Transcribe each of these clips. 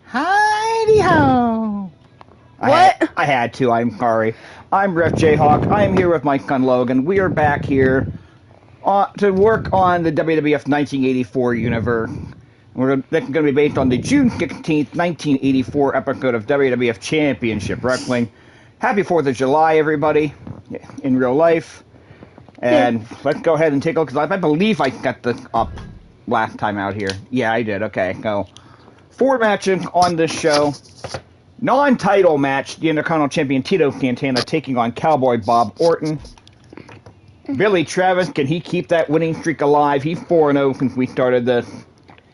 Heidi-ho! What? I had to, I'm sorry. I'm Ref Jayhawk. I am here with my son Logan. We are back here to work on the WWF 1984 universe. That's going to be based on the June 16th, 1984 episode of WWF Championship Wrestling. Happy 4th of July, everybody, in real life. And let's go ahead and take a look, because I believe I got this up last time out here. Yeah, I did. Okay, so 4 matches on this show. Non-title match, the Intercontinental Champion Tito Santana taking on Cowboy Bob Orton. Billy Travis, can he keep that winning streak alive? He's 4-0 since we started this.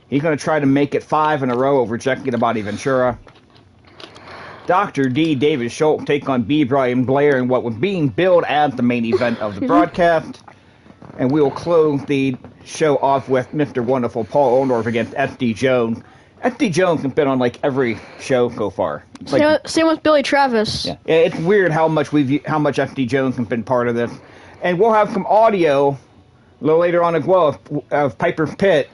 He's going to try to make it 5 in a row over Jackie the Body Ventura. Dr. D. David Schultz take on B. Brian Blair in what was being billed as the main event of the broadcast. And we will close the show off with Mr. Wonderful Paul Orndorff against S.D. Jones. S.D. Jones has been on like every show so far. Same with Billy Travis. Yeah, it's weird how much S.D. Jones has been part of this. And we'll have some audio a little later on as well of Piper's Pit.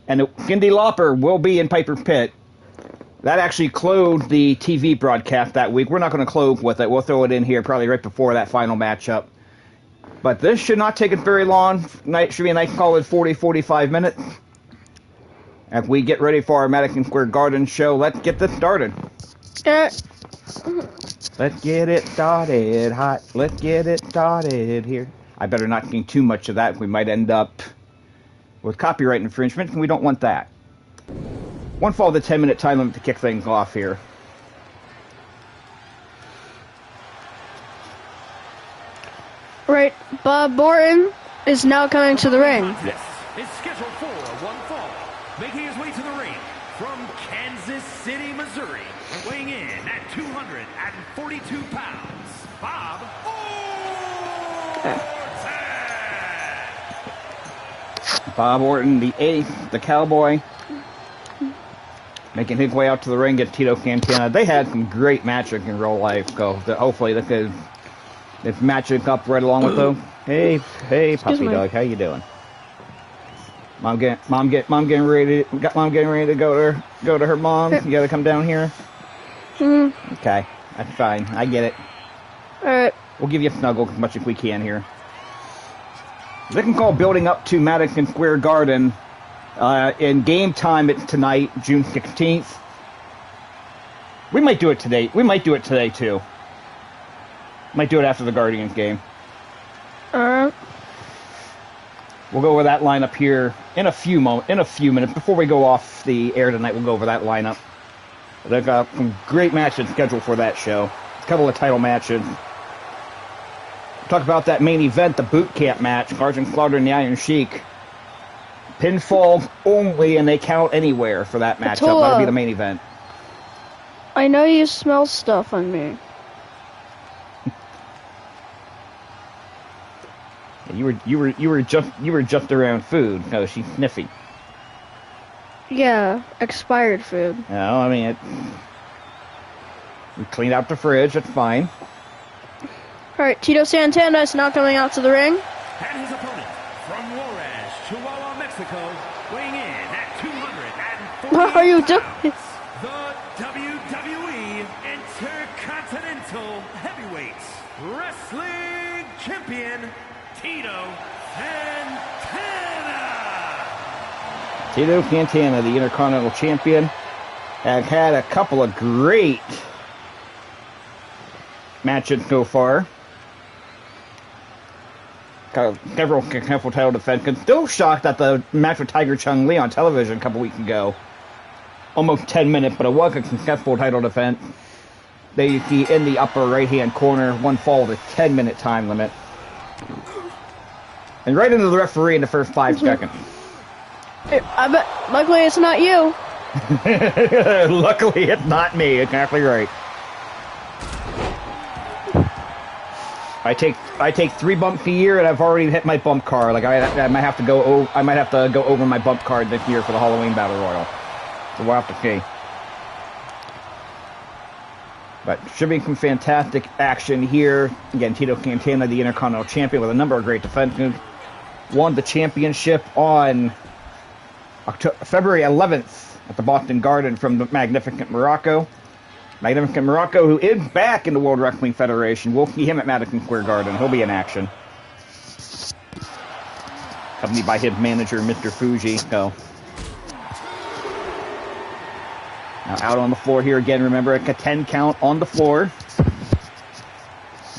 And Cyndi Lauper will be in Piper's Pit. That actually closed the TV broadcast that week. We're not going to close with it. We'll throw it in here probably right before that final matchup. But this should not take us very long. Should be a nice solid 40-45 minutes. As we get ready for our Madison Square Garden show, let's get this started. Let's get it started hot. Let's get it started here. I better not get too much of that. We might end up with copyright infringement, and we don't want that. One fall of the 10-minute time limit to kick things off here. Right, Bob Orton is now coming to the ring. This is scheduled for one fall. Making his way to the ring from Kansas City, Missouri, weighing in at 242 pounds, Bob Orton! Bob Orton, the eighth, the Cowboy, making his way out to the ring against Tito Santana. They had some great matches in real life, so hopefully they could match it up right along with them. Hey, puppy dog, how you doing? Mom getting ready to go to her mom. You gotta come down here. Okay, that's fine. I get it. All right. We'll give you a snuggle as much as we can here. They can call building up to Madison Square Garden. In game time, it's tonight, June 16th. We might do it today. We might do it today too. Might do it after the Guardians game. We'll go over that lineup here in a few minutes. Before we go off the air tonight, we'll go over that lineup. They've got some great matches scheduled for that show. A couple of title matches. Talk about that main event, the boot camp match, Sergeant Slaughter and the Iron Sheik. Pinfall only, and they count anywhere for that matchup. That'll be the main event. I know you smell stuff on me. You were just around food. No, she's sniffy. Yeah, expired food. No, I mean we cleaned out the fridge. That's fine. All right, Tito Santana is now coming out to the ring. And his opponent from Juarez, Chihuahua, Mexico, weighing in at 240 What are you doing? The WWE Intercontinental Heavyweight Wrestling Champion, Tito Santana. Tito Santana, the Intercontinental Champion, has had a couple of great matches so far. Got several successful title defenses. Still shocked at the match with Tiger Chung Lee on television a couple weeks ago. Almost 10 minutes, but it was a successful title defense. There you see in the upper right-hand corner, one fall with a 10-minute time limit. And right into the referee in the first 5 seconds. I bet. Luckily, it's not you. Luckily, it's not me. Exactly right. I take 3 bumps a year, and I've already hit my bump card. Like I might have to go over my bump card this year for the Halloween Battle Royal. So we'll have to see. But should be some fantastic action here. Again, Tito Santana, the Intercontinental Champion, with a number of great defenses. Won the championship on February 11th at the Boston Garden from the Magnificent Morocco. Magnificent Morocco, who is back in the World Wrestling Federation. We'll see him at Madison Square Garden. He'll be in action. Accompanied by his manager, Mr. Fuji. So. Now out on the floor here again. Remember, a 10 count on the floor.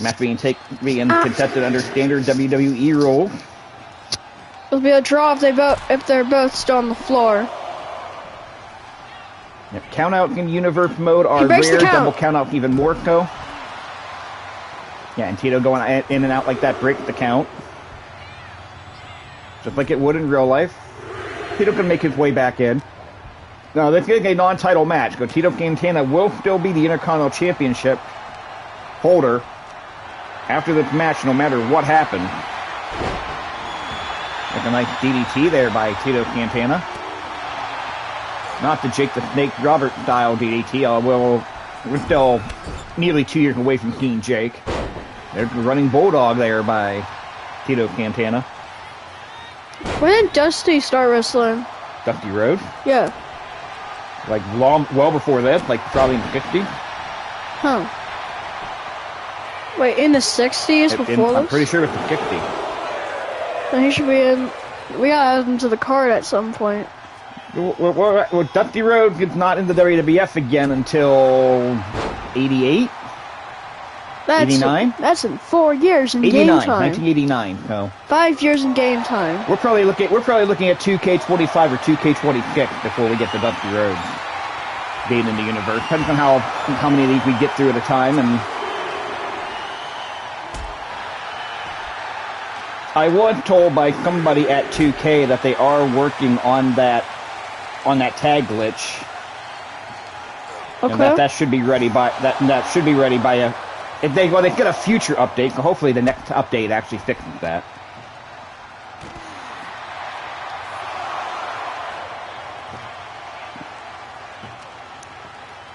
Match being contested under standard WWE rules. It'll be a draw if they're both still on the floor. Yep, countouts in Universe mode are rare. Double countouts even more so. Yeah, and Tito going in and out like that breaks the count. Just like it would in real life. Tito can make his way back in. Now, this is a non-title match, because Tito Santana will still be the Intercontinental Championship holder after this match, no matter what happens. Like a nice DDT there by Tito Santana. Not the Jake the Snake Robert style DDT, we're still nearly 2 years away from seeing Jake. There's the running bulldog there by Tito Santana. When did Dusty start wrestling? Dusty Rhodes? Yeah. Like well before that, like probably in the 50s. Huh. Wait, in the 60s before this? I'm pretty sure it's the 50s. Then he should be in... We gotta add him to the card at some point. Well, Dusty Rhodes is not in the WWF again until 88? 89? That's in 4 years in 89, game time. 1989. So 5 years in game time. We're probably looking at 2K25 or 2K26 before we get to Dusty Rhodes being in the universe. Depends on how many of these we get through at a time. And I was told by somebody at 2K that they are working on that tag glitch. Okay. And that should be ready by that should be ready by they get a future update, so hopefully the next update actually fixes that.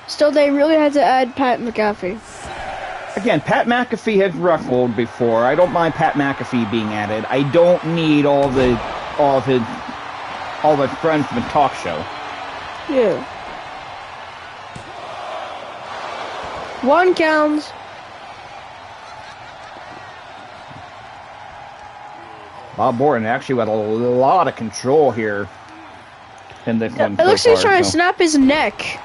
Still, they really had to add Pat McAfee. Again, Pat McAfee has wrestled before. I don't mind Pat McAfee being added. I don't need all of his friends from the talk show. Yeah. 1 counts. Bob Orton actually had a lot of control here in this one. It looks like he's trying to snap his neck.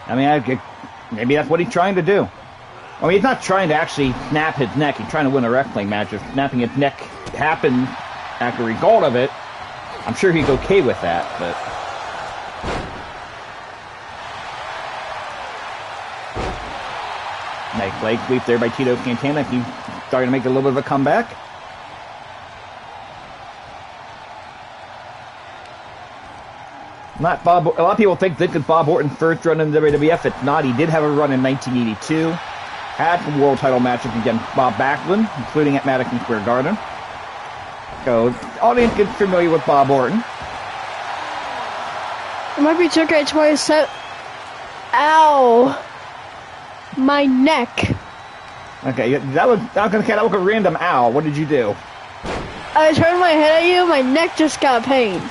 I mean, maybe that's what he's trying to do. I mean, he's not trying to actually snap his neck. He's trying to win a wrestling match. If snapping his neck happened as a result of it, I'm sure he's okay with that, but... Nice leg sweep there by Tito Santana. He's starting to make a little bit of a comeback. A lot of people think this is Bob Orton's first run in the WWF. It's not. He did have a run in 1982. Had some world title matches against Bob Backlund, including at Madison Square Garden. So, the audience gets familiar with Bob Orton. It might be 2K27. Ow! My neck. Okay, that was a random ow. What did you do? I turned my head at you, my neck just got pain.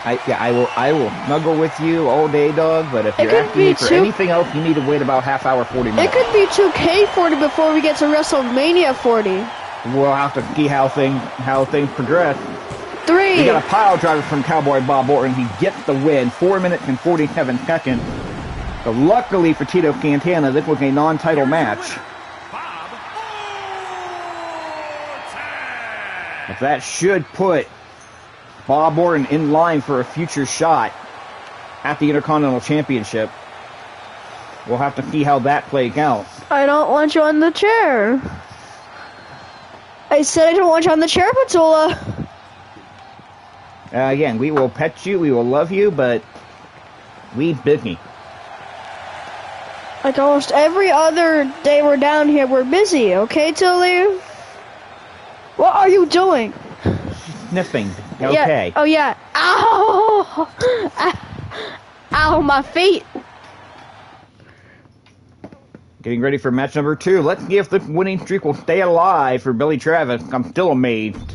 I will snuggle with you all day, dog, but if you're asking me for anything else, you need to wait about half hour, 40 minutes. It could be 2K40 before we get to WrestleMania 40. We'll have to see how things progress. 3. We got a pile driver from Cowboy Bob Orton. He gets the win, 4 minutes and 47 seconds. So luckily for Tito Santana, this was a non-title match. But that should put Bob Orton in line for a future shot at the Intercontinental Championship. We'll have to see how that plays out. I don't want you on the chair. I said I don't want you on the chair, Patula. Again, we will pet you, we will love you, but we busy. Like almost every other day we're down here, we're busy, okay, Tilly? What are you doing? Sniffing. Okay. Yeah. Oh, yeah. Ow! Ow, my feet. Getting ready for match number 2. Let's see if the winning streak will stay alive for Billy Travis. I'm still amazed.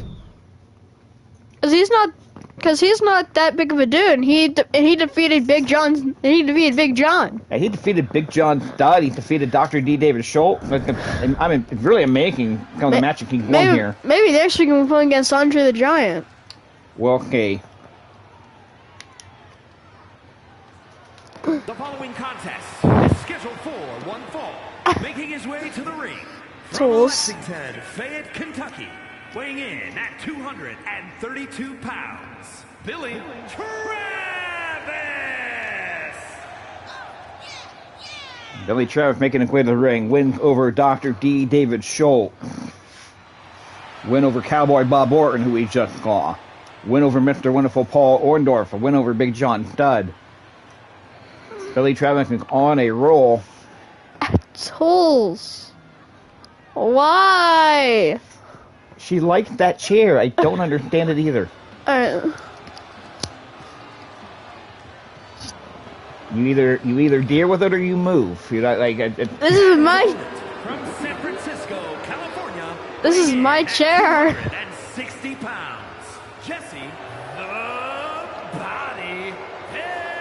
Because he's not that big of a dude. He defeated Big John. He defeated Big John. Yeah, he defeated Big John Studd. He defeated Dr. D. David Schultz. I mean, it's really amazing how the match keeps going here. Maybe next week we'll play against Andre the Giant. Well, okay. The following contest is scheduled for one fall. Making his way to the ring from Tools. Lexington, Fayette, Kentucky. Weighing in at 232 pounds, Billy Travis! Billy Travis making his way to the ring. Win over Dr. D. David Schultz. Win over Cowboy Bob Orton, who we just saw. Win over Mr. Wonderful Paul Orndorff. A win over Big John Studd. Billy Travis is on a roll. Tools. Why? She likes that chair. I don't understand it either. You either deal with it or you move. You know, This is my. From San Francisco, California. This is my chair. 160 pounds, Jesse the Body Ventura.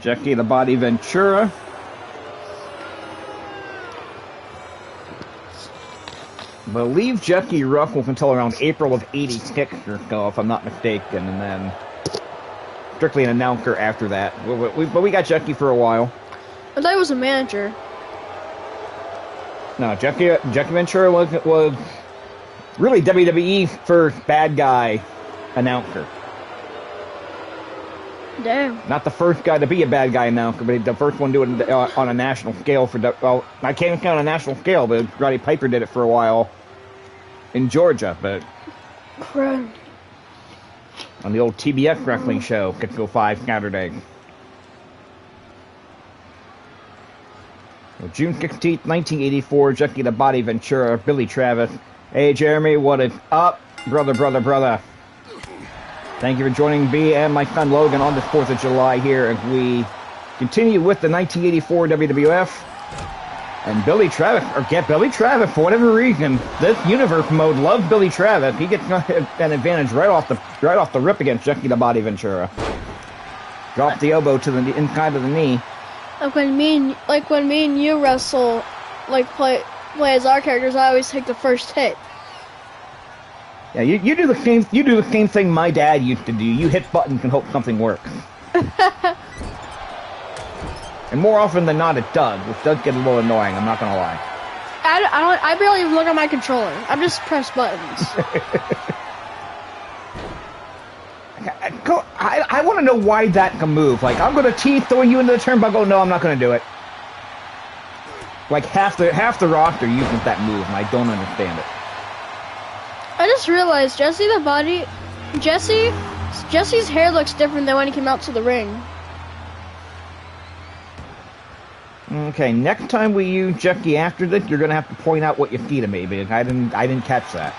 Jackie the Body Ventura. I believe Jackie Ruff will until around April of '86 or so, if I'm not mistaken, and then strictly an announcer after that. But we got Jackie for a while. I thought he was a manager. No, Jackie Ventura was really WWE first bad guy announcer. Damn. Not the first guy to be a bad guy announcer, but the first one to do it on a national scale. Well, I can't count on a national scale, but Roddy Piper did it for a while in Georgia, but Crap. on the old TBS wrestling show, Get Go 5 Saturday. Well, June 16th, 1984, Jackie the Body Ventura, Billy Travis. Hey, Jeremy, what is up? Brother. Thank you for joining me and my son Logan on this 4th of July here as we continue with the 1984 WWF. And Billy Travis, for whatever reason, this universe mode loves Billy Travis. He gets an advantage right off the rip against Jackie the Body Ventura. Drop the elbow to the inside of the knee. Like when me and you wrestle, play as our characters, I always take the first hit. Yeah, you do the same thing my dad used to do. You hit buttons and hope something works. And more often than not, it does. Which does get a little annoying. I'm not gonna lie. I barely even look at my controller. I just press buttons. I want to know why that can move. Like, I'm gonna throw you into the turnbuckle. No, I'm not gonna do it. Like half the roster uses that move, and I don't understand it. I just realized Jesse's hair looks different than when he came out to the ring. Okay, next time we use Jackie after this, you're gonna have to point out what you see to me, because I didn't catch that.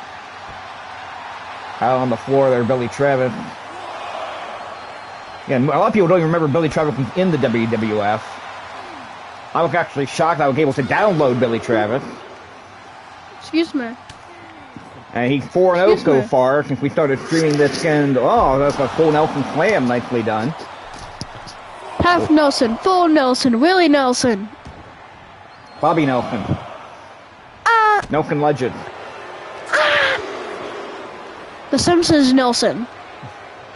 Out on the floor there, Billy Travis. Yeah, a lot of people don't even remember Billy Travis was in the WWF. I was actually shocked I was able to download Billy Travis. Excuse me. And he's 4-0 so far since we started streaming this, and that's a full Nelson slam, nicely done. Half Nelson, full Nelson, Willie Nelson. Bobby Nelson. Nelson legend. The Simpsons Nelson.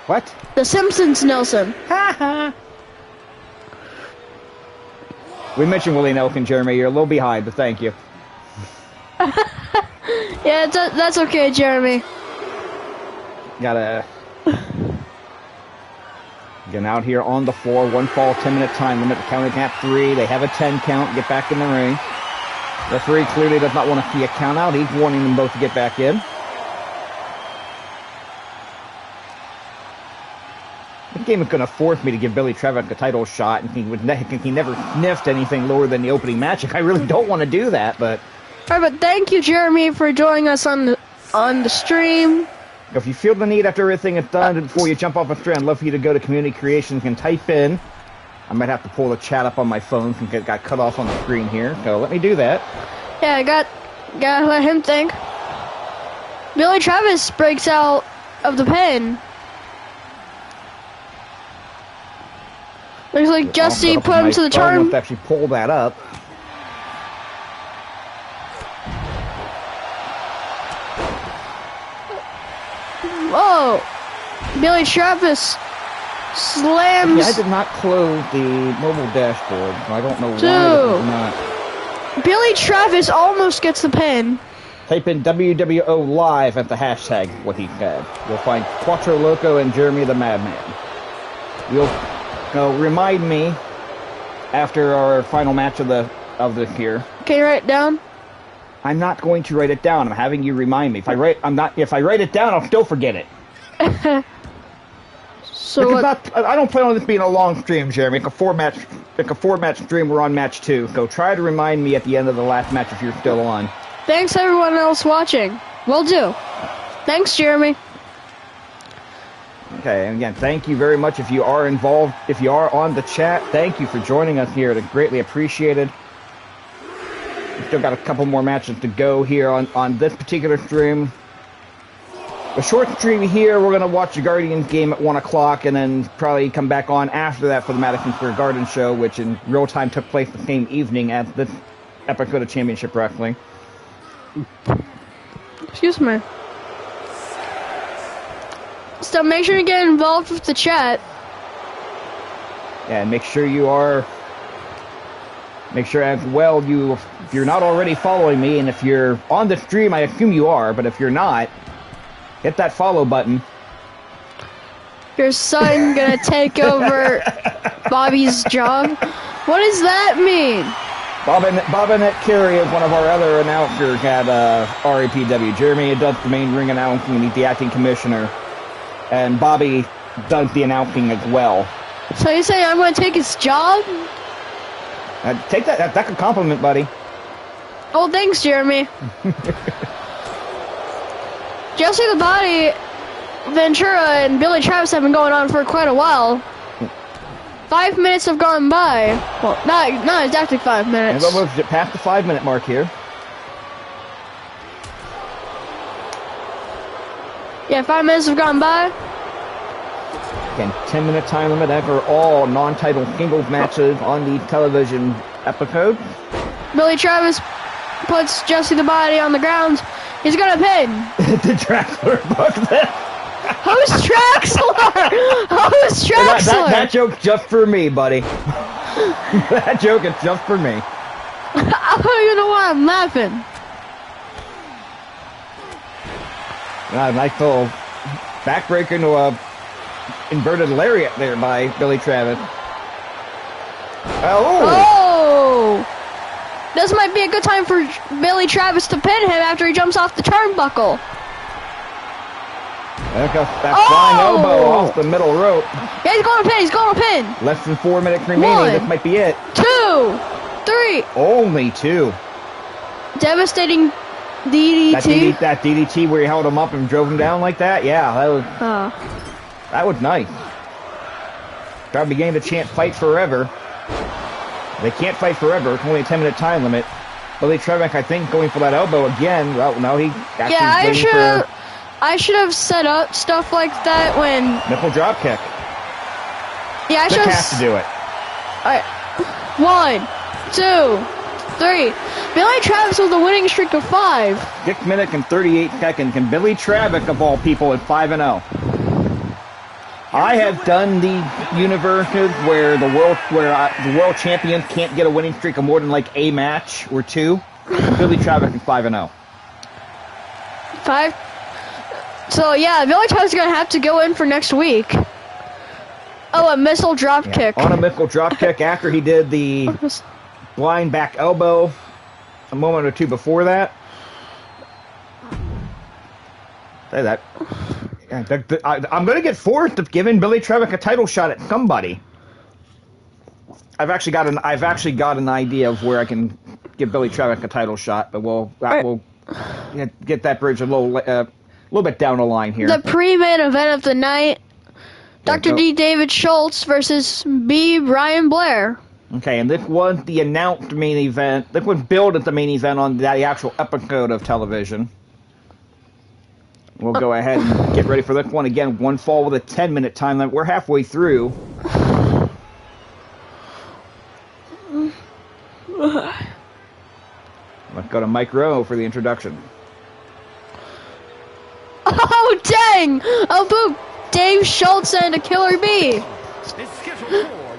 What? The Simpsons Nelson. We mentioned Willie Nelson, Jeremy. You're a little behind, but thank you. Yeah, that's okay, Jeremy. Gotta get out here on the floor. 1 fall, 10-minute time limit. Counting at 3. They have a 10 count. Get back in the ring. Referee clearly does not want to see a count out. He's warning them both to get back in. This game is going to force me to give Billy Travis a title shot, and he never sniffed anything lower than the opening match. I really don't want to do that, but... Alright, but thank you, Jeremy, for joining us on the stream. If you feel the need after everything is done, before you jump off a stream, I'd love for you to go to Community Creations and type in I might have to pull the chat up on my phone since it got cut off on the screen here. So let me do that. Yeah, I gotta let him think. Billy Travis breaks out of the pin. Looks like Jesse put him to the turn. Let's actually pull that up. Whoa! Billy Travis slams. Yeah, I did not close the mobile dashboard, so I don't know why it did not. Billy Travis almost gets the pin. Type in WWO Live at the hashtag, what he said. You'll find Quattro Loco and Jeremy the Madman. You'll remind me after our final match of the year. Can you write it down? I'm not going to write it down. I'm having you remind me. If I write it down, I'll still forget it. So I don't plan on this being a long stream, Jeremy. Like a four match stream. We're on match 2. So try to remind me at the end of the last match if you're still on. Thanks everyone else watching. Will do. Thanks, Jeremy. Okay, and again, thank you very much if you are involved. If you are on the chat, thank you for joining us here. It's greatly appreciated. We've still got a couple more matches to go here on this particular stream. A short stream here, we're going to watch the Guardians game at 1 o'clock and then probably come back on after that for the Madison Square Garden show, which in real time took place the same evening as this episode of Championship Wrestling. Excuse me. So make sure to get involved with the chat. Yeah, and make sure as well if you're not already following me, and if you're on the stream, I assume you are, but if you're not, hit that follow button. Your son gonna take over Bobby's job? What does that mean? Bob Annette Carey is one of our other announcers at RAPW. Jeremy does the main ring announcing, and he's the acting commissioner. And Bobby does the announcing as well. So you say I'm gonna take his job? Take that. That's a compliment, buddy. Oh, thanks, Jeremy. Jesse the Body, Ventura, and Billy Travis have been going on for quite a while. 5 minutes have gone by. Well, not exactly 5 minutes. And we'll past the 5-minute mark here. Yeah, 5 minutes have gone by. Again, 10-minute time limit after all non-title singles matches on the television episode. Billy Travis puts Jesse the Body on the ground. He's gonna pin. The Traxler book that. Who's Traxler? Who's Traxler? That joke's just for me, buddy. That joke is just for me. I don't even know why I'm laughing. Nice little backbreaker into a inverted lariat there by Billy Travis. Oh! This might be a good time for Billy Travis to pin him after he jumps off the turnbuckle. That flying elbow off the middle rope. Yeah, he's going to pin. He's going to pin. Less than 4 minutes remaining. 1, this might be it. 2, 3. Only 2. Devastating DDT. That DDT where he held him up and drove him down like that. Yeah, that was nice. Crowd began to chant "Fight Forever." They can't fight forever. It's only a 10-minute time limit. Billy Travis, I think, going for that elbow again. Well, no, he actually I should have set up stuff like that when nipple drop kick. Yeah, I should have to do it. All right, 1, 2, 3. Billy Travis with a winning streak of 5. 6 minutes and 38 seconds. And Billy Travis, of all people, is 5-0. I have done the universes where the world champions can't get a winning streak of more than like a match or 2. Billy Travis is 5-0. 5. So yeah, Billy Travis is gonna have to go in for next week. Oh, a missile drop kick. On a missile drop kick after he did the blind back elbow a moment or 2 before that. Say that. I'm going to get forced of giving Billy Travis a title shot at somebody. I've actually got an idea of where I can give Billy Travis a title shot, but we'll get that bridge a little bit down the line here. The pre-main event of the night, Dr. D. David Schultz versus B. Brian Blair. Okay, and this was the announced main event. This was billed as the main event on the actual episode of television. We'll go ahead and get ready for this one again. One fall with a 10-minute time limit. We're halfway through. Let's go to Mike Rowe for the introduction. Oh, dang! Oh, poop! Dave Schultz and a Killer Bee.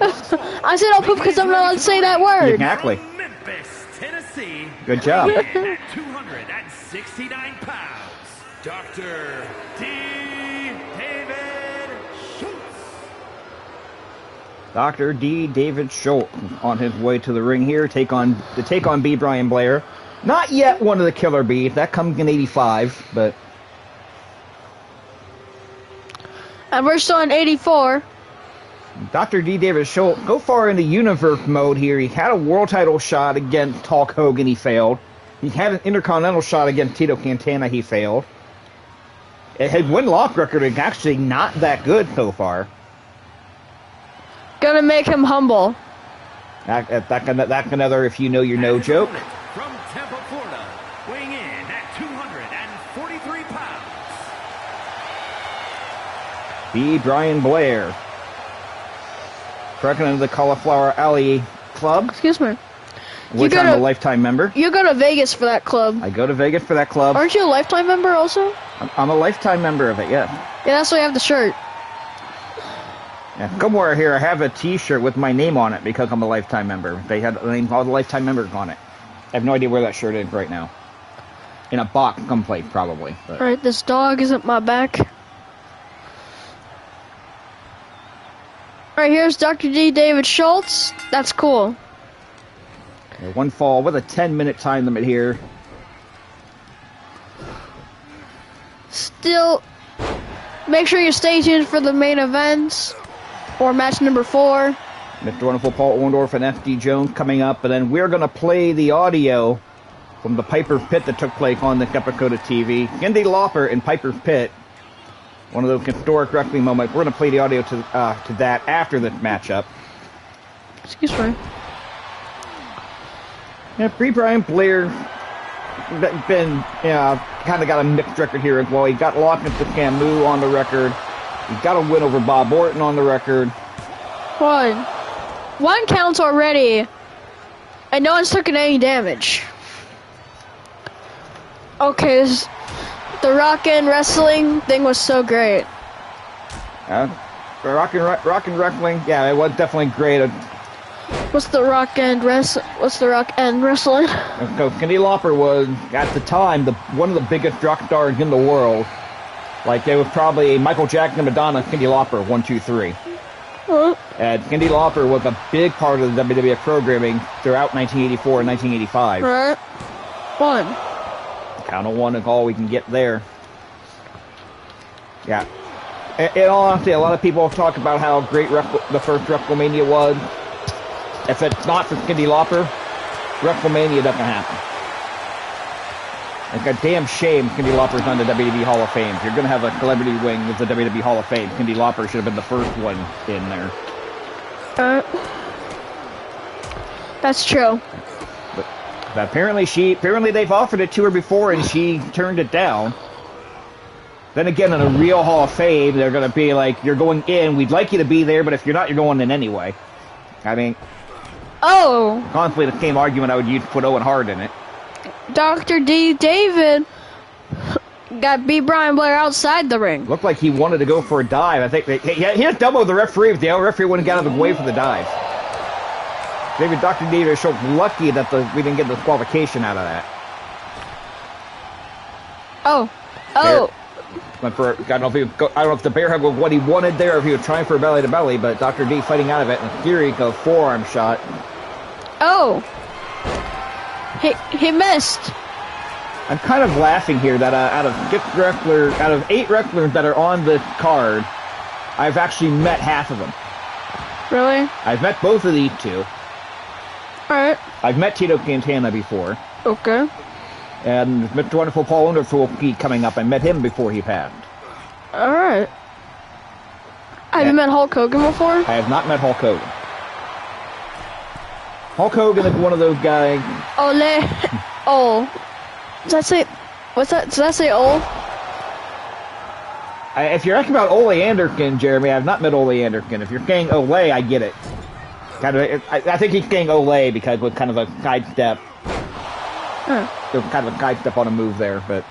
I said oh, poop because I'm not allowed to say that word. Exactly. Memphis, Tennessee. Good job. At 269 pounds, Dr. D. David Schultz. Dr. D. David Schultz on his way to the ring here, take on B. Brian Blair. Not yet one of the Killer Bees. That comes in 85, but... And we're still in 84. Dr. D. David Schultz, go far into universe mode here. He had a world title shot against Hulk Hogan. He failed. He had an Intercontinental shot against Tito Santana. He failed. His win-loss record is actually not that good so far. Gonna make him humble. That's another if you know you know joke. From Tampa, Florida, weighing in at 243 pounds. B. Brian Blair. President of the Cauliflower Alley Club, Excuse me. which I'm a lifetime member. You go to Vegas for that club. I go to Vegas for that club. Aren't you a lifetime member also? I'm a lifetime member of it, yeah. Yeah, that's why I have the shirt. Yeah, somewhere here I have a T-shirt with my name on it because I'm a lifetime member. They had all the lifetime members on it. I have no idea where that shirt is right now. In a box someplace, probably. But. Alright, this dog is at my back. Alright, here's Dr. D. David Schultz. That's cool. Yeah, one fall with a 10-minute time limit here. Still, make sure you stay tuned for the main events. Or match number 4. Mr. Wonderful Paul Orndorff and F.D. Jones coming up, and then we're going to play the audio from the Piper's Pit that took place on the episode of TV. Cyndi Lauper in Piper's Pit, one of those historic wrestling moments. We're going to play the audio to that after this matchup. Excuse me. Yeah, Brian Blair been kind of got a mixed record here as well. He got lost into Camus on the record. He got a win over Bob Orton on the record. One counts already, and no one's taken any damage. Okay, the Rockin' Wrestling thing was so great. Rockin' Wrestling, yeah, it was definitely great. What's the Rock End Wrestling? So Cyndi Lauper was, at the time, one of the biggest rock stars in the world. Like, it was probably Michael Jackson, Madonna, Cyndi Lauper, 1, 2, 3. And Cyndi Lauper was a big part of the WWF programming throughout 1984 and 1985. Right. 1. Count of 1 is all we can get there. Yeah. In all honesty, a lot of people talk about how great the first WrestleMania was. If it's not for Cyndi Lauper, WrestleMania doesn't happen. It's a damn shame Cyndi Lauper's on the WWE Hall of Fame. If you're going to have a celebrity wing with the WWE Hall of Fame, Cyndi Lauper should have been the first one in there. That's true. But apparently they've offered it to her before and she turned it down. Then again, in a real Hall of Fame, they're going to be like, you're going in, we'd like you to be there, but if you're not, you're going in anyway. I mean... Oh! Constantly the same argument I would use to put Owen Hart in it. Dr. D. David got B. Brian Blair outside the ring. Looked like he wanted to go for a dive. I think he had double the referee, but the referee wouldn't get out of the way for the dive. Dr. David Schultz lucky that we didn't get the disqualification out of that. Oh. Went for, I don't know if the bear hug was what he wanted there, or if he was trying for a belly to belly, but Dr. D fighting out of it, and Fury a forearm shot. Oh. He missed. I'm kind of laughing here that out of 8 wrestlers that are on the card, I've actually met half of them. Really? I've met both of these two. Alright. I've met Tito Santana before. Okay. And Mr. Wonderful Paul Orndorff will be coming up. I met him before he passed. Alright. Have you met Hulk Hogan before? I have not met Hulk Hogan. Hulk Hogan is one of those guys. Ole. Oh. Does that say... What's that? Does that say Ole? If you're asking about Ole Anderson, Jeremy, I've not met Ole Anderson. If you're saying Ole, I get it. Kind of, I think he's saying Ole because with kind of a sidestep. Huh. There's kind of a sidestep on a move there, but.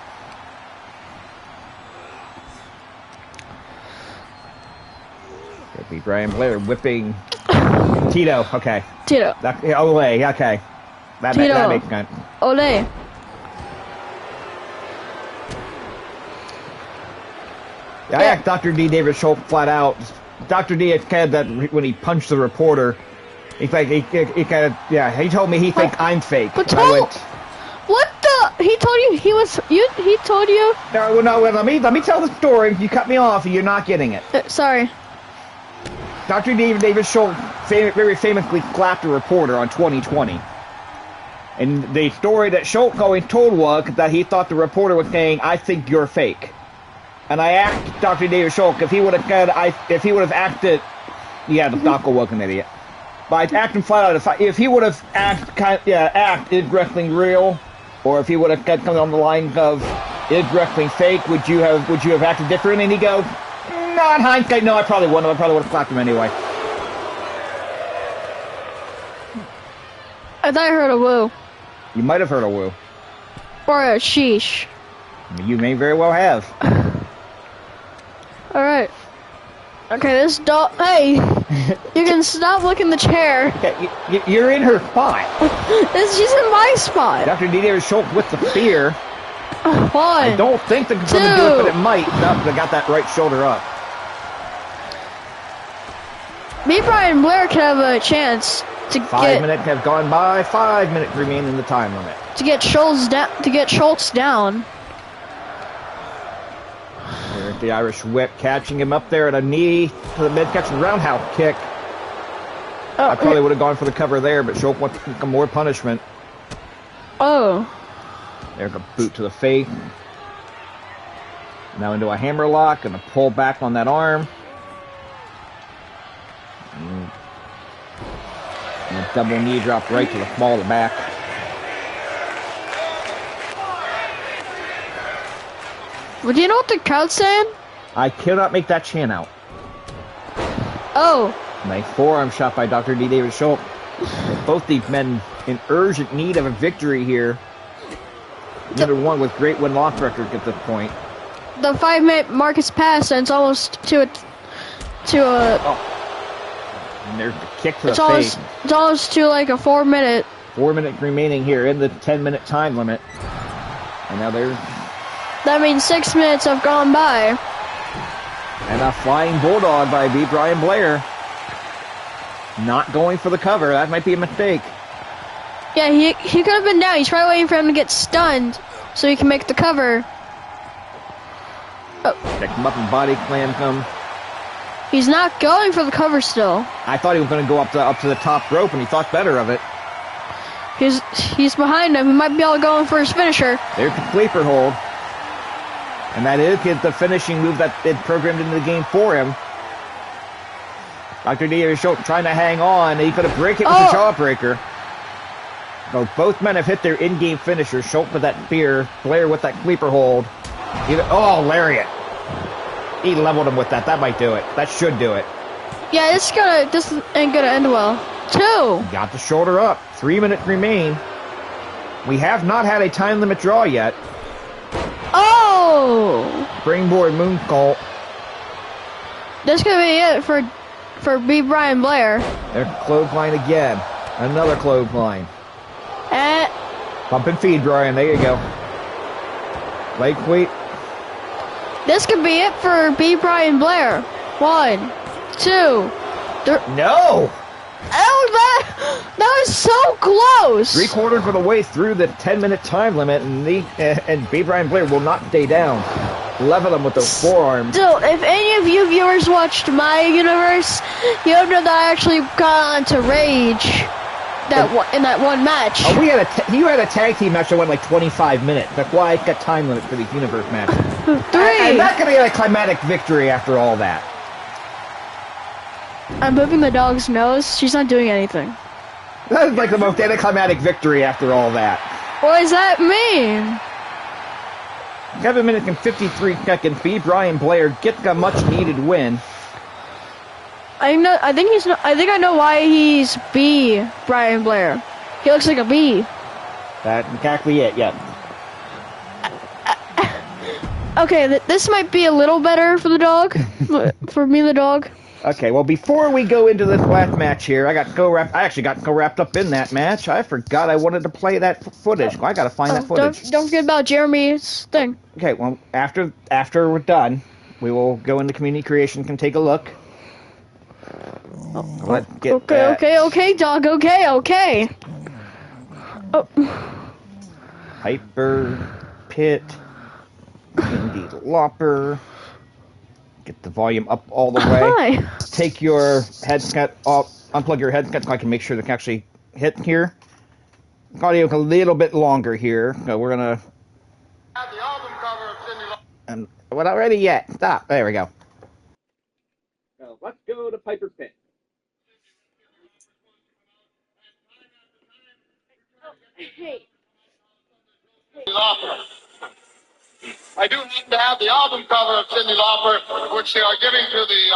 Could be Brian Blair whipping Tito. Okay. Tito. Ole. Okay. That makes sense. Ole. I asked Dr. D. David Schultz flat out. Dr. D had said that when he punched the reporter, he told me he thinks I'm fake. But what the? He told you he was he told you? No. Let me tell the story. You cut me off, and you're not getting it. Sorry. Dr. David Schultz very famously clapped a reporter on 2020. And the story that Schultz always told was that he thought the reporter was saying, "I think you're fake." And I asked Dr. David Schultz if he would have said, if he would have acted, the Doco was an idiot. But I asked him flat out if he would have act is wrestling real, or if he would have said something on the lines of is wrestling fake, would you have acted different? And he goes, no, in hindsight, no, I probably wouldn't. I probably would have clapped him anyway. I thought I heard a woo. You might have heard a woo. Or a sheesh. You may very well have. Alright. Okay, this dog. Hey! You can stop looking the chair. Yeah, you're in her spot. She's in my spot. Dr. D. David Schultz with the spear. One. I don't think they're going to do it, but it might. No, they got that right shoulder up. Me, Brian Blair could have a chance to 5 minutes have gone by. 5 minutes remain in the time limit. To get Schultz down. There's the Irish whip, catching him up there at a knee to the mid-catch roundhouse kick. I probably would have gone for the cover there, but Schultz wants more punishment. Oh. There's a boot to the face. Now into a hammerlock and a pull back on that arm. And a double knee drop right to the small of the back. Well, do you know what the crowd's saying? I cannot make that chant out. Oh. Nice forearm shot by Dr. D. David Schultz. Both these men in urgent need of a victory here. Neither one with great win-loss records at this point. The 5-minute mark has passed, and it's almost to a. Oh. And there's the kick to the face. It's almost to like a 4-minute. 4 minutes remaining here in the 10-minute time limit. And now there's. That means 6 minutes have gone by. And a flying bulldog by B. Brian Blair. Not going for the cover. That might be a mistake. Yeah, he could have been down. He's probably waiting for him to get stunned so he can make the cover. Oh. Pick him up and body slam him. He's not going for the cover still. I thought he was going to go up to the top rope, and he thought better of it. He's behind him. He might be all going for his finisher. There's the sleeper hold. And that is the finishing move that it programmed into the game for him. Dr. D. Schultz trying to hang on. He could have break it with the jawbreaker. So both men have hit their in-game finisher. Schultz with that spear. Blair with that sleeper hold. Lariat. He leveled him with that. That might do it. That should do it. Yeah, this ain't gonna end well. 2. Got the shoulder up. 3 minutes remain. We have not had a time limit draw yet. Oh! Springboard moonsault. This could be it for B. Brian Blair. There's clothesline again. Another clothesline. Pump and feed, Brian. There you go. Leg sweep. This could be it for B. Brian Blair. 1, 2, 3. No! That was so close! 3/4 of the way through the 10-minute time limit, and B. Brian Blair will not stay down. Level him with those forearms. Still, if any of you viewers watched my universe, you know that I actually got on to Rage in that one match. Oh, you had a tag team match that went like 25 minutes. That's why I got time limit for these universe matches. 3. I'm not going to get a climatic victory after all that. I'm moving the dog's nose. She's not doing anything. That is like the most anticlimactic victory after all that. What does that mean? 7 minutes and 53 seconds. B. Brian Blair gets a much-needed win. I think I know why he's B. Brian Blair. He looks like a bee. That's exactly it. Yeah. Okay, this might be a little better for the dog. For me, the dog. Okay, well, before we go into this last match here, I actually got so wrapped up in that match, I forgot I wanted to play that footage. I gotta find that footage. Don't forget about Jeremy's thing. Okay, well, after we're done, we will go into community creation and take a look. Okay, dog. Okay. Oh. Piper, Pitt, Cyndi Lauper. Get the volume up all the way. Hi. Take your headset off, unplug your headset so I can make sure they can actually hit here. Audio's a little bit longer here, so we're gonna. Have the album cover of Cyndi Lauper. And we're not ready yet. Stop. There we go. So let's go to Piper Pitt. Hey. Lauper. I do happen to have the album cover of Cyndi Lauper, which they are giving to the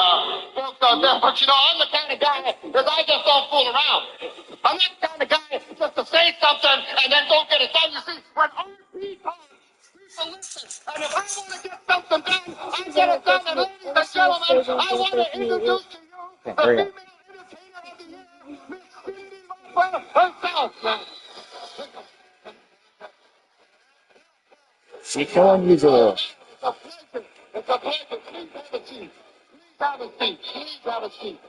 folks out there. But you know, I'm the kind of guy that I just don't fool around. I'm not the kind of guy just to say something and then don't get it done. You see, when RP talks, people listen. And if I want to get something done, I get it done. And ladies and gentlemen, I want to introduce to you the female entertainer of the year, Miss Cyndi Lauper herself. It's unusual. It's a pleasure. It's a pleasure. Please have a seat. Please have a seat. Please have a seat.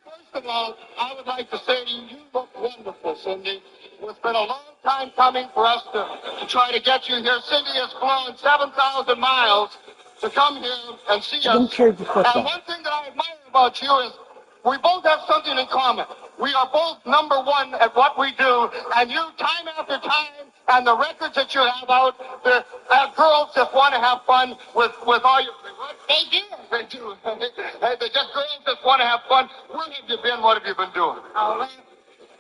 First of all, I would like to say to you, you look wonderful, Cyndi. It's been a long time coming for us to try to get you here. Cyndi has flown 7,000 miles to come here and see us. And one thing that I admire about you is we both have something in common. We are both number one at what we do, and you, time after time, and the records that you have out, the girls just want to have fun with all your... They do. They do. They just girls just want to have fun. Where have you been? What have you been doing? Oh, well,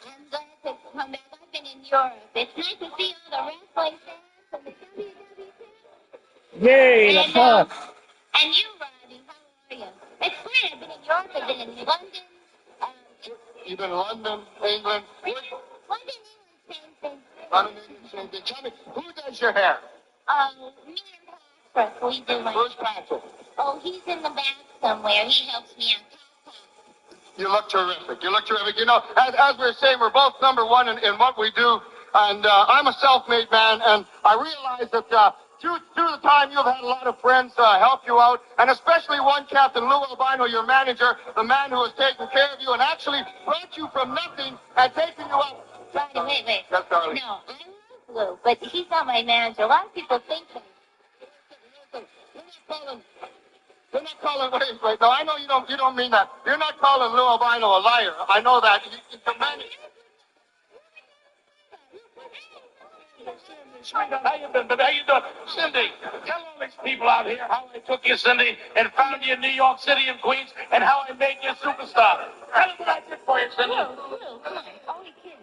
I'm glad to come back. I've been in Europe. It's nice to see all the wrestling fans and the WWF. Yay, that's fun. And you, Roddy, how are you? It's great. I've been in Europe. I've been in London. You've been in London, England. London, England, same thing. London, England, same thing. Tell me, who does your hair? Me and Patrick, we do my... Where's Patrick? Oh, he's in the back somewhere. He helps me out. You look terrific. You look terrific. You know, as we were saying, we're both number one in what we do. And I'm a self-made man, and I realize that through the time you've had a lot of friends help you out, and especially one Captain Lou Albino, your manager, the man who has taken care of you and actually brought you from nothing and taken you up. Wait. Yes, darling. No, I love Lou, but he's not my manager. A lot of people think that. You're not calling. Wait. No, I know you don't mean that. You're not calling Lou Albino a liar. I know that. The manager. Sweetheart, how you been, baby? How you doing? Cyndi, tell all these people out here how I took you, Cyndi, and found you in New York City and Queens, and how I made you a superstar. Tell them what I did for you, Cyndi. Lou, come on. Only kidding.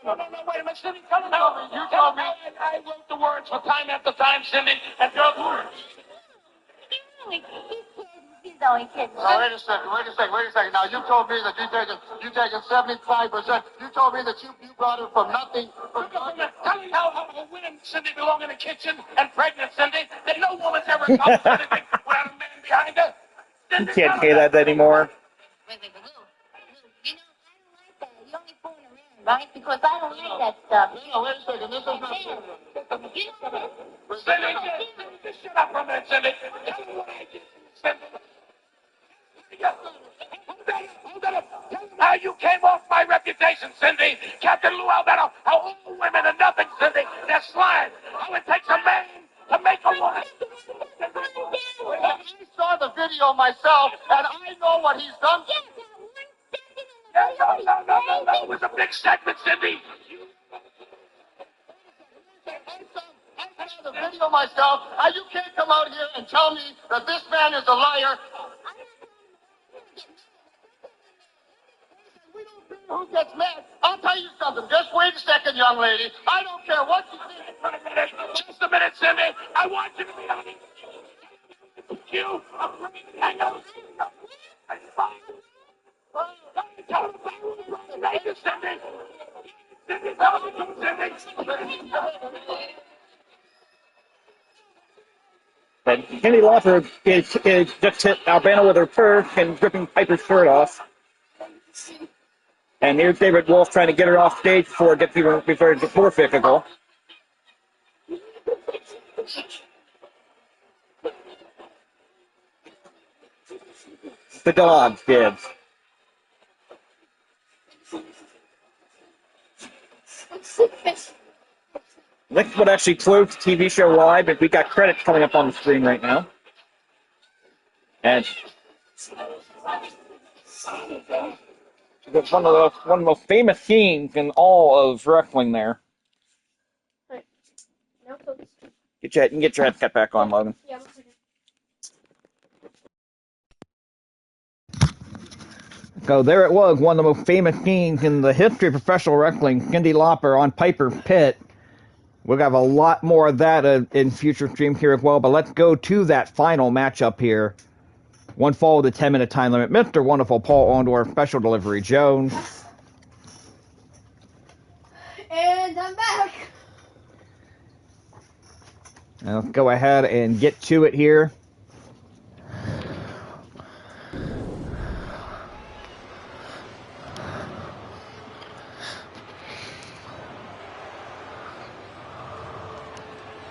No, wait a minute, Cyndi, tell them how you told me I wrote the words for time after time, Cyndi, and your words. He's only kidding. Now, wait a second. Now, you told me that you taken 75%. You told me that you brought it from nothing. Tell me how women, Cyndi, belong in the kitchen and pregnant, Cyndi, that no woman's ever accomplished anything without a man behind her. You can't say that anymore. Wait, Lou, you know, I don't like that. You only fooling around, right? Because I don't like that stuff. No, wait a second. This is not... You know this? Cyndi, just shut up for a minute, Cyndi. Tell them what I did, Cyndi. Hold that up. Tell them how you came off my reputation, Cyndi. Captain Lou Albano, how all women are nothing, Cyndi. They're slime. How it takes a man to make a woman. I saw the video myself, and I know what he's done. No. It was a big segment, Cyndi. I saw the video myself, and you can't come out here and tell me that this man is a liar. I'm Who gets mad? I'll tell you something. Just wait a second, young lady. I don't care what you think. Just a minute, Cyndi. I want you to be on you. Hang on. Tell him thank you, Cyndi. Cyndi, tell him Cyndi. And Cyndi Lauper just hit Albano with her perk and ripping Piper's shirt off. And here's David Wolf trying to get her off stage before it gets more physical. The dog did. Next would actually close the TV show live, but we got credits coming up on the screen right now. And one of the most famous scenes in all of wrestling there. Right. Get your headset back on, Logan. Yeah. So there it was, one of the most famous scenes in the history of professional wrestling, Cyndi Lauper on Piper Pit. We'll have a lot more of that in future streams here as well, but let's go to that final matchup here. One fall with a 10-minute time limit. Mr. Wonderful Paul Orndorff, Special Delivery Jones. And I'm back. Now let's go ahead and get to it here.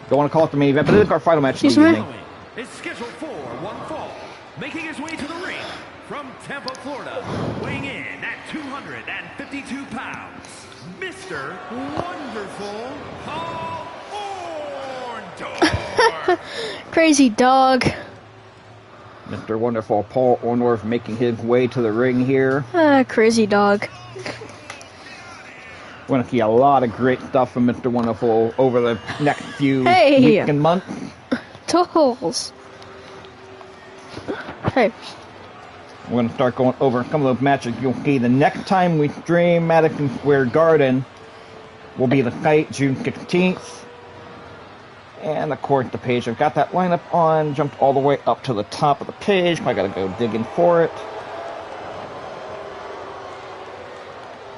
Don't want to call it the main event, but it is our final match of the evening. Is scheduled for one fall, making his way to the ring from Tampa, Florida, weighing in at 252 pounds, Mr. Wonderful Paul Orndorff. Crazy dog. Mr. Wonderful Paul Orndorff making his way to the ring here. Crazy dog. We're going to see a lot of great stuff from Mr. Wonderful over the next few Hey. weeks and months. Tools. Hey. We're going to start going over some of those matches. You'll see the next time we stream Madison Square Garden will be the site, June 16th. And of course the page, I've got that lineup on, jumped all the way up to the top of the page. I got to go digging for it.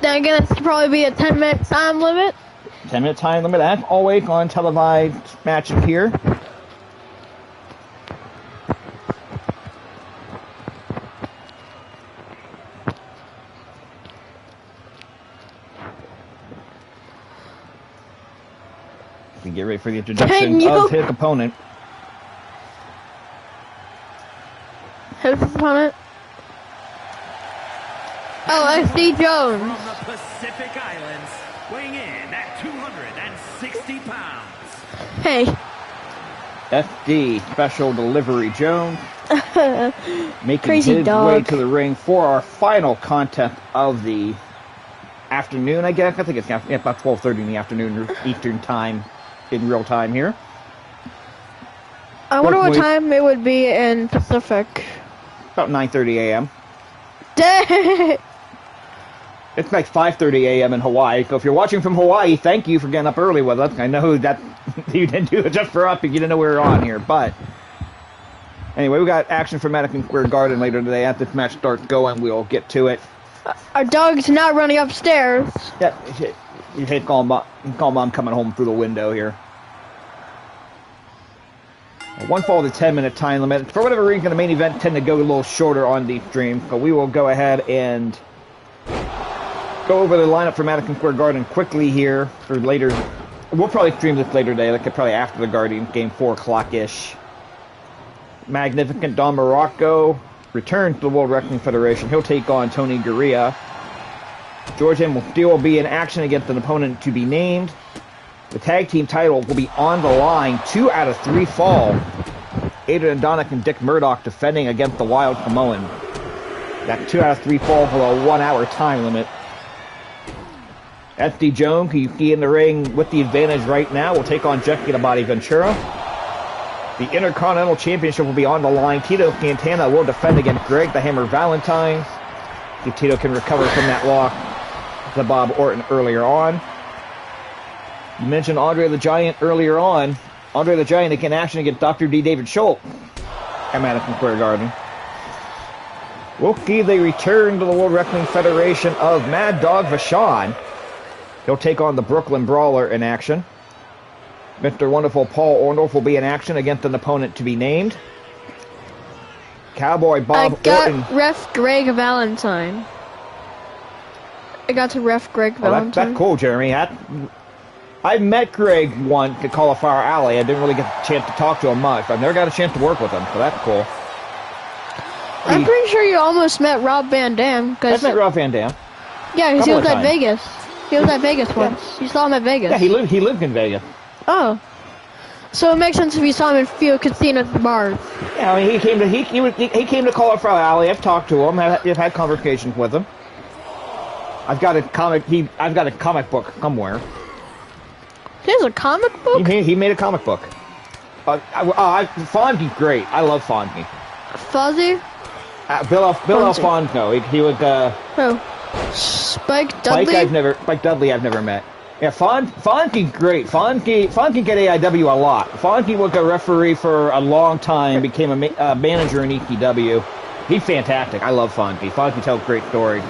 Then again, it's probably be a 10-minute time limit. 10-minute time limit, as always, on televised matches here. We get ready for the introduction of his opponent. His opponent? Oh, SD Jones. From the Pacific Islands, weighing in at 260 pounds. Hey. SD Special Delivery Jones. Making Crazy his dog. way to the ring for our final contest of the afternoon, I guess. I think it's about 12:30 in the afternoon Eastern time, in real time here. I wonder what time it would be in Pacific. About 9:30 a.m. Dang. It's like 5:30 a.m. in Hawaii. So if you're watching from Hawaii, thank you for getting up early with us. I know that you didn't do it just for us, but you didn't know we were on here. But anyway, we got action for Madison Square Garden later today. As this match starts going, we'll get to it. Our dog's not running upstairs. Yeah, you hate call mom coming home through the window here. One fall with a 10-minute time limit. For whatever reason, the main event tend to go a little shorter on these streams, so we will go ahead and go over the lineup for Madison Square Garden quickly here for later. We'll probably stream this later today, like probably after the Guardian game, 4 o'clock-ish. Magnificent Don Morocco returns to the World Wrestling Federation. He'll take on Tony Gurria. George M. Steele will be in action against an opponent to be named. The tag team title will be on the line. 2 out of 3 fall. Adrian Donick and Dick Murdoch defending against the Wild Samoan. That 2 out of 3 fall for a 1-hour time limit. SD Jones, who you see in the ring with the advantage right now, will take on Jessica the Body Ventura. The Intercontinental Championship will be on the line. Tito Santana will defend against Greg the Hammer Valentine. If Tito can recover from that loss to Bob Orton earlier on. You mentioned Andre the Giant earlier on. Andre the Giant again action against Dr. D. David Schultz at Madison Square Garden. Wookie, they return to the World Wrestling Federation of Mad Dog Vachon. He'll take on the Brooklyn Brawler in action. Mr. Wonderful Paul Orndorff will be in action against an opponent to be named. Cowboy Bob Orton. Ref Greg Valentine. I got to ref Greg Valentine. That's cool, Jeremy. I met Greg once at Cauliflower Alley. I didn't really get a chance to talk to him much. I've never got a chance to work with him, so that's cool. I'm pretty sure you almost met Rob Van Dam. I met Rob Van Dam. Yeah, because he was at Vegas. He was at Vegas once. You saw him at Vegas. Yeah, he lived in Vegas. Oh. So it makes sense if you saw him in a few casinos and bars. Yeah, I mean, he came to Cauliflower Alley. I've talked to him. I've had conversations with him. I've got a comic book somewhere. He has a comic book? He made a comic book. Fonzie's great. I love Fonzie. Fuzzy? Bill Alfonso. He was Oh. Spike Dudley? Spike Dudley I've never met. Yeah, Fonzie's great. Fonzie get AIW a lot. Fonzie was a referee for a long time, became a manager in ECW. He's fantastic. I love Fonzie. Fonzie tells great stories.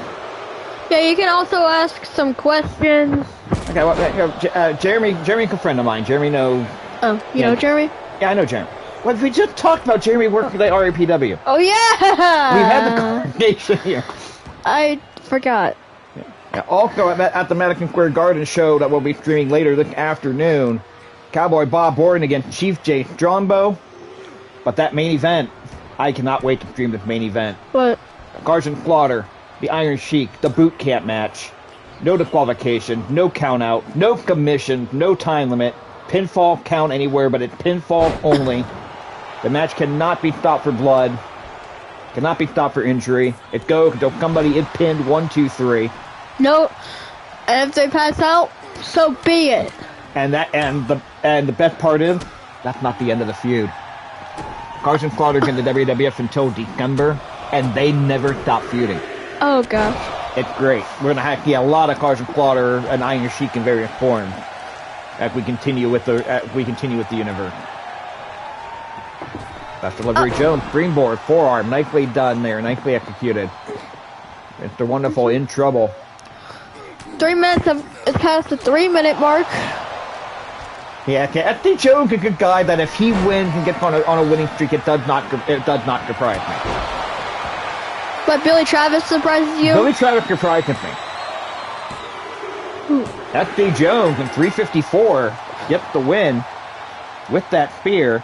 Yeah, you can also ask some questions. Okay, well, Jeremy's a friend of mine. Jeremy knows. Oh, you know Jeremy? Yeah, I know Jeremy. Well, we just talked about Jeremy working at RAPW. Oh, yeah! We've had the conversation here. I forgot. Yeah, also, at the Madison Square Garden show that we'll be streaming later this afternoon, Cowboy Bob Orton against Chief Jay Strongbow. But that main event, I cannot wait to stream this main event. What? Sergeant Slaughter, the Iron Sheik, the boot camp match. No disqualification, no count out, no commission, no time limit. Pinfall count anywhere, but it's pinfall only. The match cannot be stopped for blood. Cannot be stopped for injury. It goes until somebody is pinned 1, 2, 3. No. And if they pass out, so be it. And the best part is, that's not the end of the feud. Sergeant Slaughter's in the WWF until December, and they never stop feuding. Oh gosh. It's great. We're gonna have a lot of Sergeant Slaughter and Iron Sheik in various forms as we continue with the universe. That's delivery Jones, springboard, forearm, nicely done there, nicely executed. Mr. Wonderful in trouble. 3 minutes it's past the 3-minute mark. Yeah, FD Jones is a good guy that if he wins and gets on a winning streak, it does not surprise me. But Billy Travis surprises you? Billy Travis surprises me. FD Jones in 354 gets the win with that spear.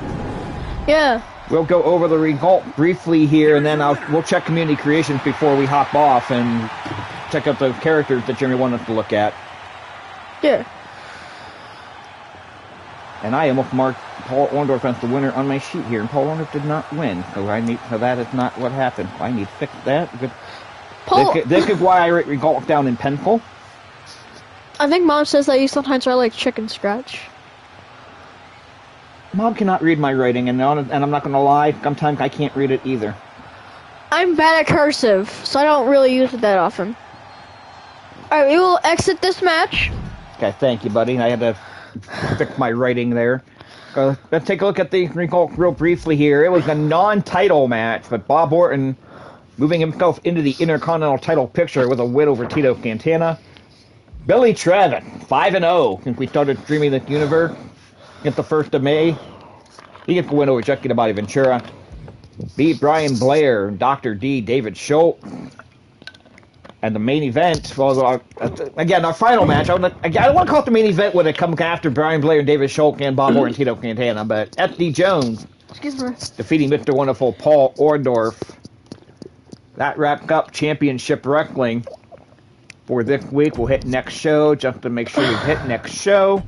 Yeah. We'll go over the result briefly here, and then we'll check Community Creations before we hop off and check out the characters that Jeremy wanted us to look at. Yeah. And I almost marked Paul Orndorff as the winner on my sheet here, and Paul Orndorff did not win, so that is not what happened. I need to fix that. This is why I write result down in pencil. I think Mom says that you sometimes write like chicken scratch. Mom cannot read my writing, and I'm not going to lie, sometimes I can't read it either. I'm bad at cursive, so I don't really use it that often. Alright, we will exit this match. Okay, thank you, buddy. I had to fix my writing there. Let's take a look at the result real briefly here. It was a non-title match, but Bob Orton moving himself into the Intercontinental title picture with a win over Tito Santana. Billy Travis, 5-0 since we started streaming this universe. Against the 1st of May. He gets the win over Chucky the Body Ventura. Beat Brian Blair, Dr. D, David Schultz. And the main event, well, again, our final match, I don't want to call it the main event when it comes after Brian Blair, David Schultz, and Bob Orton and Tito Santana, but FD Jones defeating Mr. Wonderful Paul Orndorff. That wrapped up Championship Wrestling for this week. We'll hit next show just to make sure we hit next show.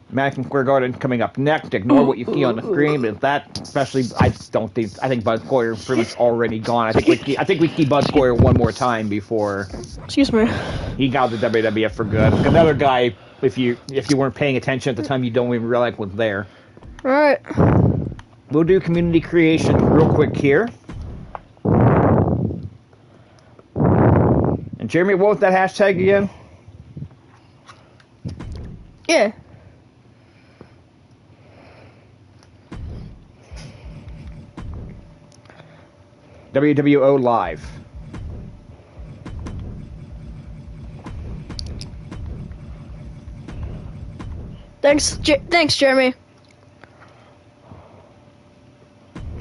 Madison Square Garden coming up next. Ignore what you see on the screen, but that, especially, I think Bud Sawyer is pretty much already gone. I think we see Bud Sawyer one more time before. Excuse me. He got the WWF for good. Another guy, if you weren't paying attention at the time, you don't even realize was there. All right. We'll do Community Creation real quick here. And And Jeremy, what was that hashtag again? Yeah. WWO Live. Thanks, Jeremy.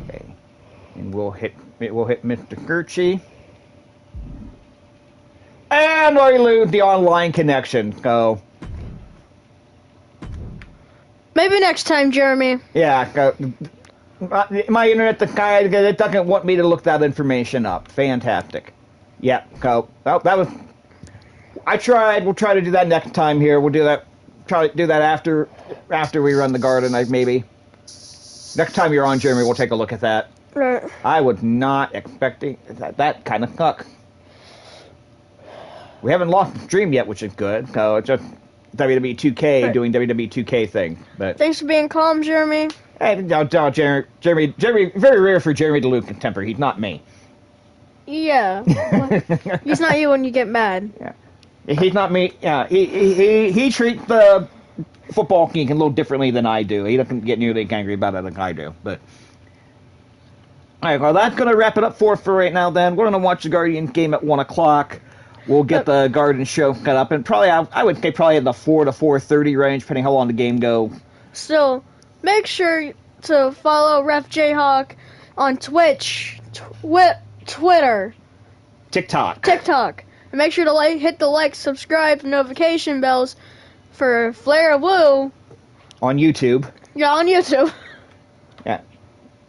Okay. And we'll hit Mr. Gertchie. And we lose the online connection. So Maybe next time, Jeremy. yeah, my internet it doesn't want me to look that information up. Fantastic. Yeah, so that was. I tried. We'll try to do that next time here. We'll do that. Try to do that after we run the garden, maybe. Next time you're on, Jeremy, we'll take a look at that. Right. I was not expecting that kind of sucks. We haven't lost the stream yet, which is good. So it's just WWE 2K doing WWE 2K thing. But thanks for being calm, Jeremy. hey, Jeremy, very rare for Jeremy to lose temper. He's not me. Yeah. He's not you when you get mad. Yeah. He's not me. Yeah, he treats the football geek a little differently than I do. He doesn't get nearly angry about it like I do. But all right, well, that's gonna wrap it up for right now. Then we're gonna watch the Guardians game at 1 o'clock. We'll get the Garden show cut up, and probably I would say probably in the 4 to 4:30 range, depending how long the game goes. So make sure to follow Ref Jayhawk on Twitch, Twitter, TikTok. and make sure to hit the like, subscribe, and notification bells for Flair Woo On YouTube. Yeah, on YouTube.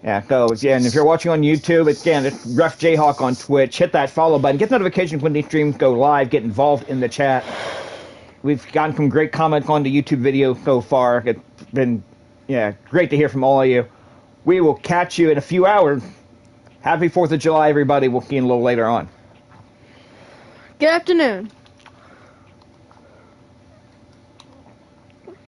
Yeah, so yeah, and if you're watching on YouTube, again, it's Ref Jayhawk on Twitch. Hit that follow button. Get notifications when these streams go live. Get involved in the chat. We've gotten some great comments on the YouTube video so far. It's been, great to hear from all of you. We will catch you in a few hours. Happy 4th of July, everybody. We'll see you a little later on. Good afternoon.